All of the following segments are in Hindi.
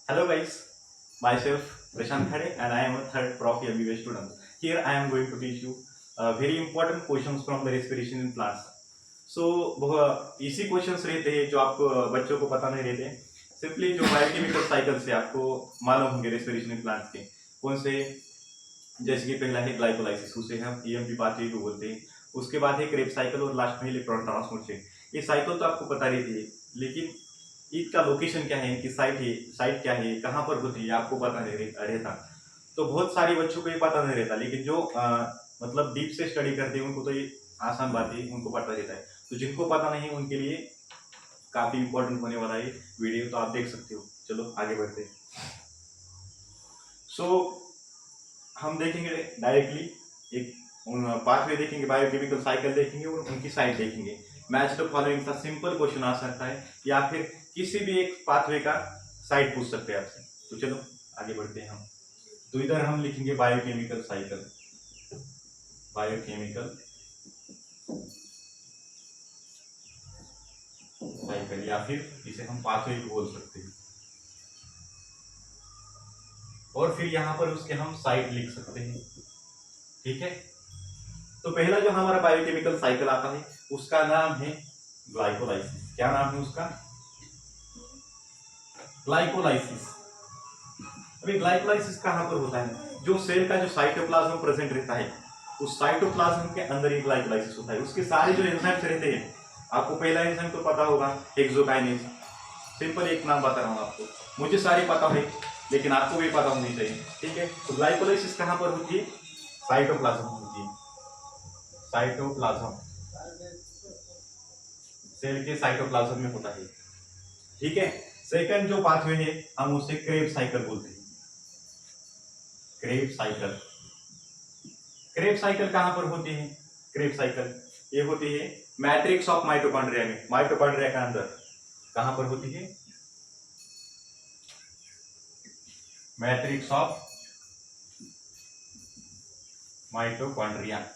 Hello guys, myself Prashant Khade and I am a third Prof MBBS student. Here I am going to teach you very important questions from the respiration in plants. So इसी क्वेश्चंस रहते हैं जो आपको बच्चों को पता नहीं रहते। सिंपली जो बायोकेमिकल साइकिल से आपको मालूम होंगे रेस्पिरेशन इन प्लांट्स के कौन से, जैसे कि पहला है ग्लाइकोलाइसिस, उसे हम ईएमपी पाथवे को बोलते हैं। उसके बाद है क्रेब साइकिल और लास्ट में इलेक्ट्रॉन ट्रांसपोर्ट चेन। ये साइकिल तो आपको पता रहती है, लेकिन इसका लोकेशन क्या है, इनकी साइट क्या है, कहाँ पर होती है, आपको पता नहीं रहता। तो बहुत सारे बच्चों को ये पता नहीं रहता, लेकिन जो मतलब डीप से स्टडी करते हैं उनको तो ये आसान बात है, उनको पता रहता है। तो जिनको पता नहीं है उनके लिए काफी इंपॉर्टेंट होने वाला है वीडियो, तो आप देख सकते हो। चलो आगे बढ़ते हैं। सो हम देखेंगे डायरेक्टली एक पाथवे देखेंगे, बायोकेमिकल साइकिल देखेंगे और उनकी साइट देखेंगे। मैच द फॉलोइंग का सिंपल क्वेश्चन आ सकता है, या फिर किसी भी एक पाथवे का साइट पूछ सकते हैं आपसे। तो चलो आगे बढ़ते हैं हम। तो इधर हम लिखेंगे बायोकेमिकल साइकिल, बायोकेमिकल साइकिल, या फिर इसे हम पाथवे भी बोल सकते हैं। और फिर यहाँ पर उसके हम साइट लिख सकते हैं, ठीक है। तो पहला जो हमारा बायोकेमिकल साइकिल आता है उसका नाम है ग्लाइकोलाइसिस। क्या नाम है उसका? ग्लाइकोलाइसिस। अभी ग्लाइकोलाइसिस कहां पर होता है? जो सेल का जो साइटोप्लाज्म प्रेजेंट रहता है, उस साइटोप्लाज्म के अंदर ही ग्लाइकोलाइसिस होता है। उसके सारे जो एंजाइम्स रहते हैं, आपको पहला एंजाइम तो पता होगा, हेक्सोकाइनेज। सिंपल एक नाम बता रहा हूं आपको, मुझे सारे पता है लेकिन आपको भी पता होनी चाहिए, ठीक है। तो ग्लाइकोलाइसिस कहां पर होती है? साइटोप्लाज्म होती है, साइटोप्लाज्म, सेल के साइटोप्लाज्म में होता है, ठीक है। सेकंड जो पाथवे है हम उसे क्रेब साइकिल बोलते हैं। क्रेब साइकिल, क्रेब साइकिल कहां पर होती है? क्रेब साइकिल ये होती है मैट्रिक्स ऑफ माइटोकॉन्ड्रिया में, माइटोकॉन्ड्रिया के अंदर। कहां पर होती है? Matrix of mitochondria.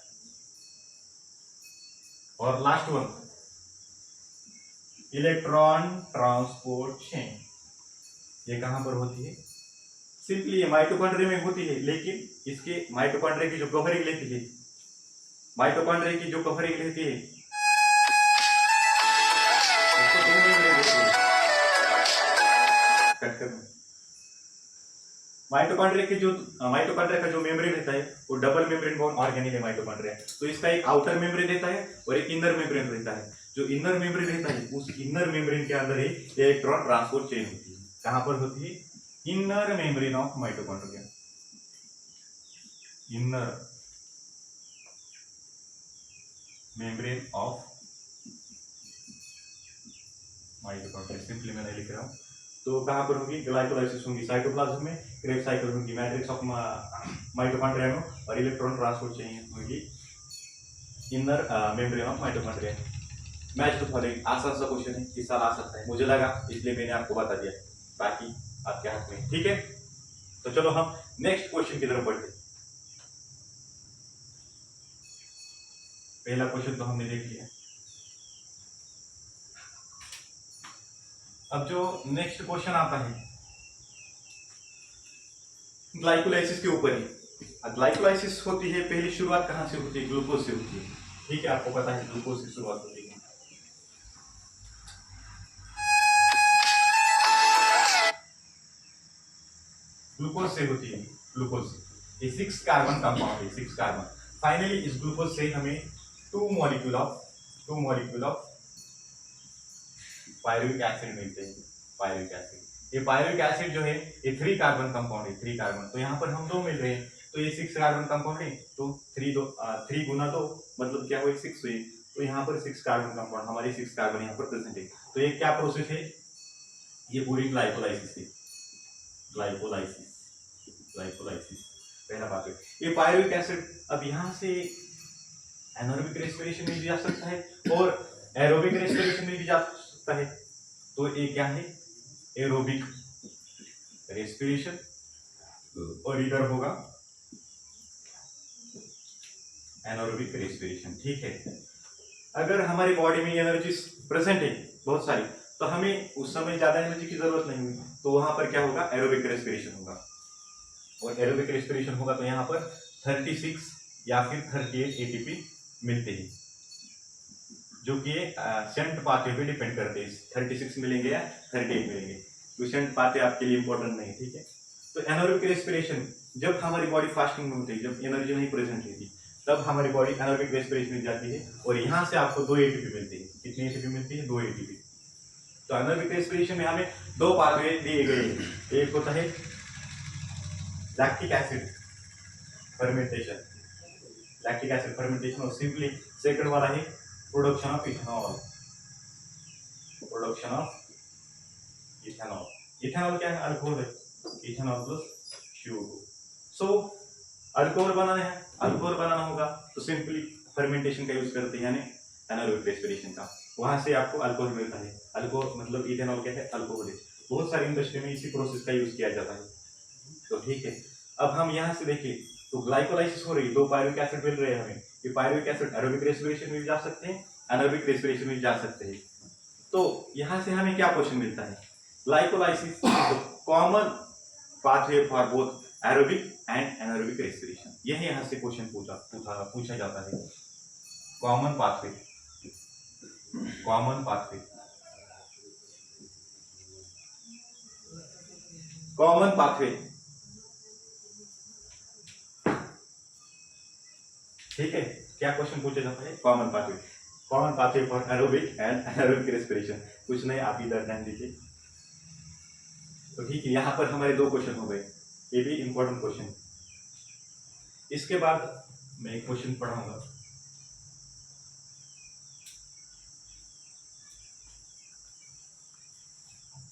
और last one electron transport chain, ये कहां पर होती है? सिंपली ये माइटोकॉन्ड्रिया में होती है, लेकिन इसके माइटोकॉन्ड्रिया की जो कवरिंग लेती है, माइटोकॉन्ड्रिया की जो कवरिंग लेती है, उसको दो मेम्ब्रेन होती है। कट कर, माइटोकॉन्ड्रिया का जो मेम्ब्रेन रहता है वो डबल मेम्ब्रेन बॉन्ड ऑर्गेनेल है माइटोकॉन्ड्रिया। तो इसका एक आउटर मेम्ब्रेन रहता है और एक इनर मेम्ब्रेन रहता है। जो इनर मेम्ब्रेन रहता है, उस इनर मेम्ब्रेन के अंदर ही इलेक्ट्रॉन ट्रांसपोर्ट चेन होती है। कहां पर होती है? Inner membrane of mitochondria, inner membrane of mitochondria. Simply मैं नहीं लिख रहा हूं। तो कहां पर होगी? ग्लाइकोलाइसिस होगी साइटोप्लाज्म में, क्रेब साइकिल होगी मैट्रिक्स ऑफ माइटोकॉन्ड्रिया में, और इलेक्ट्रॉन ट्रांसपोर्ट चेन होगी inner membrane of mitochondria. Match तो फॉलोइंग आसान सा क्वेश्चन है, इस साल आ सकता है, मुझे लगा इसलिए मैंने आपको बता दिया। बाकी आपके हाथ में, ठीक है। तो चलो हम नेक्स्ट क्वेश्चन की तरफ बढ़ते हैं। पहला क्वेश्चन तो हमने देख लिया। अब जो नेक्स्ट क्वेश्चन आता है ग्लाइकोलाइसिस के ऊपर ही। ग्लाइकोलाइसिस होती है, पहली शुरुआत कहां से होती है? ग्लूकोज से होती है, ठीक है। आपको पता है ग्लूकोज से शुरुआत होती है। ग्लूकोज से होती है, ग्लूकोज से। ये 6 कार्बन कंपाउंड है, 6 कार्बन। फाइनली इस ग्लूकोज से हमें 2 मॉलिक्यूल ऑफ पायरुविक एसिड मिलते हैं, पायरुविक एसिड। ये पायरुविक एसिड जो है ये 3 कार्बन कंपाउंड है, 3 कार्बन। तो यहाँ पर हम 2 मिल रहे हैं, तो ये 6 कार्बन कंपाउंड है, तो 3 गुना 2 मतलब क्या हुई? 6 हुई। तो यहाँ पर 6 कार्बन कंपाउंड, हमारे 6 कार्बन यहाँ पर प्रेजेंट है। तो ये क्या प्रोसेस है? ये पूरी ग्लाइकोलाइसिस है, ग्लाइकोलाइसिस, ग्लाइकोलाइसिस पहला बात है। ये पायरुविक एसिड अब यहाँ से एनारोबिक रेस्पिरेशन में भी जा सकता है और एरोबिक रेस्पिरेशन में भी जा सकता है। तो ये क्या है? एरोबिक रेस्पिरेशन, और इधर होगा एनारोबिक रेस्पिरेशन, ठीक है। अगर हमारी बॉडी में एनर्जी प्रेजेंट है बहुत सारी, तो हमें उस समय ज्यादा एनर्जी की जरूरत नहीं हुई, तो वहां पर क्या होगा, एरोबिक रेस्पिरेशन होगा, और एरोबिक रेस्पिरेशन होगा तो यहाँ पर 36 या फिर 38 एटीपी मिलते हैं, जो कि शंट पाथवे पे डिपेंड करते हैं, 36 मिलेंगे या 38 मिलेंगे, तो शंट पाथवे आपके लिए इंपॉर्टेंट नहीं, ठीक है। तो एनारोबिक रेस्पिरेशन, जब हमारी बॉडी फास्टिंग में होती है, जब एनर्जी नहीं प्रेजेंट रहती, तब हमारी बॉडी एनारोबिक रेस्पिरेशन में जाती है, और यहाँ से आपको 2 एटीपी मिलती है। कितनी एटीपी मिलती है? 2 एटीपी। तो एनारोबिक रेस्पिरेशन में हमें 2 पाथवे दिए गए हैं, एक होता है lactic acid fermentation, lactic acid fermentation, और सिंपली सेकंड वाला है production of ethanol, production of ethanol. Ethanol क्या है? अल्कोहल है, इथेनॉल प्लस CO2। सो अल्कोहल बनाना है, अल्कोहल बनाना होगा तो सिंपली फर्मेंटेशन का यूज करते हैं, यानी एनारोबिक रेस्पिरेशन का, वहां से आपको अल्कोहल मिलता है। अल्कोहल मतलब इथेनॉल क्या है? अल्कोहल है। बहुत सारी इंडस्ट्री में इसी प्रोसेस का यूज किया जाता है, तो ठीक है। अब हम यहाँ से देखें तो ग्लाइकोलाइसिस हो रही है, 2 पायरुविक एसिड मिल रहे हैं हमें, ये पायरुविक एसिड एरोबिक रेस्पिरेशन में भी जा सकते हैं, एनारोबिक रेस्पिरेशन में भी जा सकते हैं। तो यहाँ से हमें क्या क्वेश्चन मिलता है? Glycolysis common pathway for both aerobic and anaerobic respiration, यही यहाँ से क्वेश्चन पूछा जाता है। Common pathway, common pathway, common pathway, ठीक है। क्या क्वेश्चन पूछा जाता है? Common pathway, common pathway for aerobic and anaerobic respiration. कुछ नहीं, आप इधर ध्यान दीजिए। तो ठीक है, यहाँ पर हमारे 2 क्वेश्चन हो गए, ये भी इंपॉर्टेंट क्वेश्चन। इसके बाद मैं एक क्वेश्चन पढ़ाऊंगा।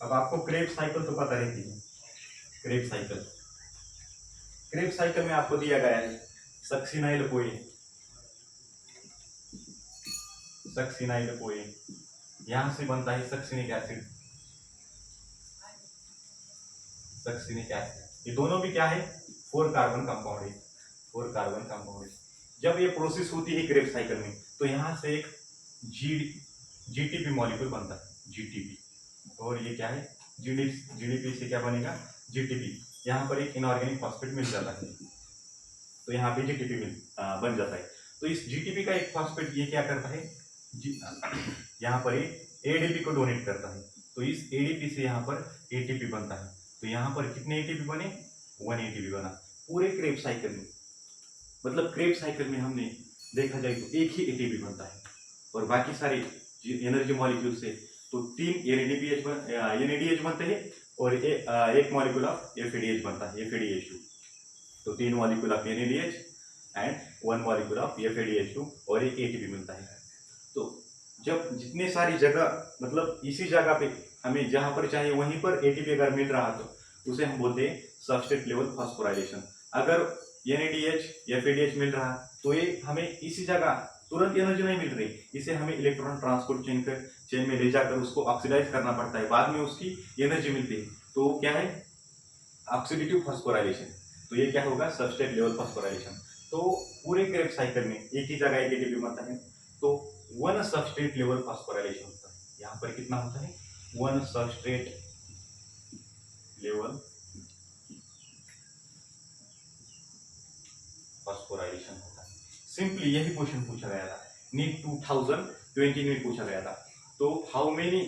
अब आपको क्रेब्स साइकिल तो पता रहती है, क्रेब्स साइकिल, क्रेब्स साइकिल में आपको दिया गया है सक्सिनाइल कोए, सक्सिनाइल कोए, यहां से बनता है सक्सिनिक एसिड, सक्सिनिक एसिड। ये दोनों भी क्या है? 4 कार्बन कंपाउंड है, 4 कार्बन कंपाउंड है। जब ये प्रोसेस होती है क्रेब्स साइकिल में, तो यहां से एक जीटीपी मॉलिक्यूल बनता है, जीटीपी, और ये क्या है? जीडीपी से क्या बनेगा? जीटीपी। यहाँ पर एक इनऑर्गेनिक फॉस्फेट मिल जाता है, तो यहाँ पे जीटीपी बन जाता है। तो इस जीटीपी का एक फॉस्फेट ये क्या करता है? यहाँ पर एडीपी को डोनेट करता है, तो इस एडीपी से यहाँ पर एटीपी बनता है। तो यहाँ पर कितने एटीपी बने? 1 एटीपी बना पूरे क्रेब साइकिल में। मतलब क्रेब साइकिल में हमने देखा जाए तो एक ही एटीपी बनता है, और बाकी सारे एनर्जी मॉलिक्यूल से तो 3 एनएडीएच बनते हैं, और एक मॉलिक्यूल ऑफ एफएडीएच बनता है, एफएडीएच2। तो 3 molecule of NADH and 1 molecule of FADH two, और एक एटीपी मिलता है। तो जब जितने सारी जगह, मतलब इसी जगह पे हमें जहां पर चाहिए वहीं पर एटीपी अगर मिल रहा तो उसे हम बोलते हैं सबस्ट्रेट लेवल फॉस्फोराइलेशन। अगर एनएडीएच एफएडीएच मिल रहा तो ये हमें इसी जगह तुरंत एनर्जी नहीं मिल रही, इसे हमें इलेक्ट्रॉन ट्रांसपोर्ट चेन में ले जाकर उसको ऑक्सीडाइज करना पड़ता है, बाद में उसकी एनर्जी मिलती है। तो क्या है? Oxidative phosphorylation. तो ये क्या होगा? Substrate level phosphorylation. तो पूरे क्रेब साइकिल में एक ही जगह एक एटीपी बनता है, तो 1 सबस्ट्रेट लेवल फॉस्फोराइलेशन होता है। यहाँ पर कितना होता है? 1 सबस्ट्रेट लेवल फॉस्फोराइलेशन होता है। सिंपली यही क्वेश्चन पूछा गया था, नीट 2020 में पूछा गया था। तो how many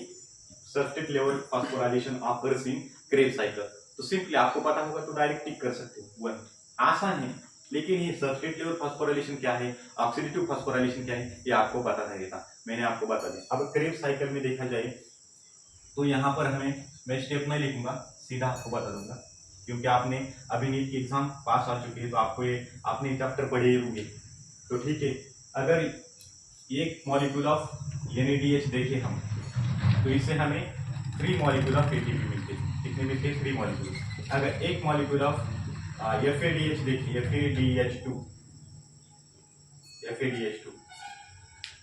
substrate level phosphorylation occurs in Krebs cycle? तो सिंपली आपको पता होगा तो डायरेक्ट टिक कर सकते हो, 1। आसान है, लेकिन ये सबस्ट्रेट लेवल फॉस्फोराइलेशन क्या है, ऑक्सीडेटिव फॉस्फोराइलेशन क्या है, ये आपको पता नहीं रहता, मैंने आपको बता दिया। अब क्रेब साइकिल में देखा जाए तो यहाँ पर मैं स्टेप नहीं लिखूंगा, सीधा आपको बता दूंगा, क्योंकि आपने अभी नीट की एग्जाम पास आ चुकी है, तो आपको ये आपने चैप्टर पढ़े ही होंगे। तो ठीक है, अगर एक मॉलिक्यूल ऑफ NADH देखें हम, तो इससे हमें 3 मॉलिक्यूल ऑफ ATP मिलते हैं। कितने मिलते हैं? 3 मॉलिक्यूल। अगर एक मॉलिक्यूल ऑफ FADH देखिए, FADH2,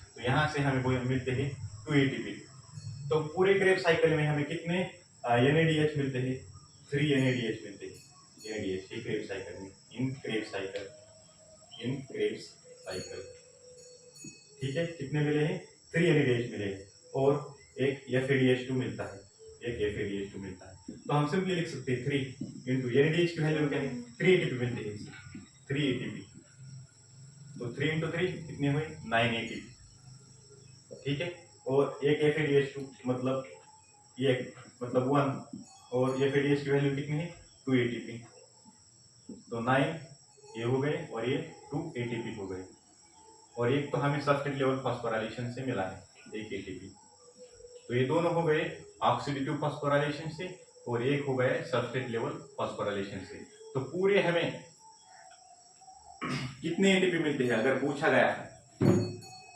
तो यहाँ से हमें मिलते हैं 2 ATP। तो पूरे क्रेब साइकिल में हमें कितने NADH मिलते हैं? 3 NADH मिलते हैं। NADH की क्रेब साइकिल में, इन क्रेब साइकिल, ठीक है। कितने मिले हैं? 3 NADH मिले हैं, और एक FADH2 मिलता है, एक FADH2 मिलता है। तो हम सिंपली लिख सकते हैं 3 इंटू एनएडीएच की वैल्यू क्या है 3 एटीपी मिलते हैं इससे 3 एटीपी। तो 3 इंटू 3 कितने हुए 9 एटीपी। ठीक है। और एक एफएडीएच2 मतलब ये मतलब 1 और एफएडीएच की वैल्यू कितनी है 2 एटीपी। तो 9 ये हो गए और ये 2 एटीपी हो गए। और एक तो हमें सबस्ट्रेट लेवल फॉस्फोराइलेशन से मिला है 1 एटीपी। तो ये दोनों हो गए ऑक्सीडेटिव फॉस्फोराइलेशन से और एक हो गया सबस्ट्रेट लेवल फॉस्फोराइलेशन से। तो पूरे हमें कितने एटीपी मिलते हैं अगर पूछा गया है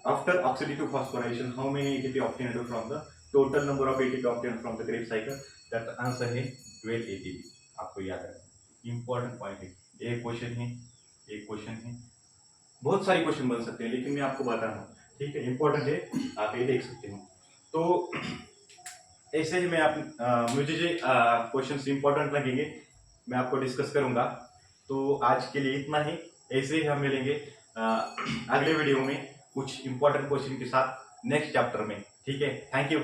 after oxidative phosphorylation how many ATP obtained from the total number of ATP obtained from the Krebs cycle, that answer है 12 एटीपी। आपको याद रखना इंपॉर्टेंट पॉइंट है। एक क्वेश्चन है, एक क्वेश्चन है, बहुत सारे क्वेश्चन बन सकते हैं लेकिन मैं आपको बता रहा हूँ। ठीक है, इंपॉर्टेंट है, आप ये देख सकते हो। तो ऐसे ही मैं मुझे जो क्वेश्चन इंपॉर्टेंट लगेंगे मैं आपको डिस्कस करूंगा। तो आज के लिए इतना ही। ऐसे ही हम मिलेंगे अगले वीडियो में कुछ इंपॉर्टेंट क्वेश्चन के साथ नेक्स्ट चैप्टर में। ठीक है, थैंक यू।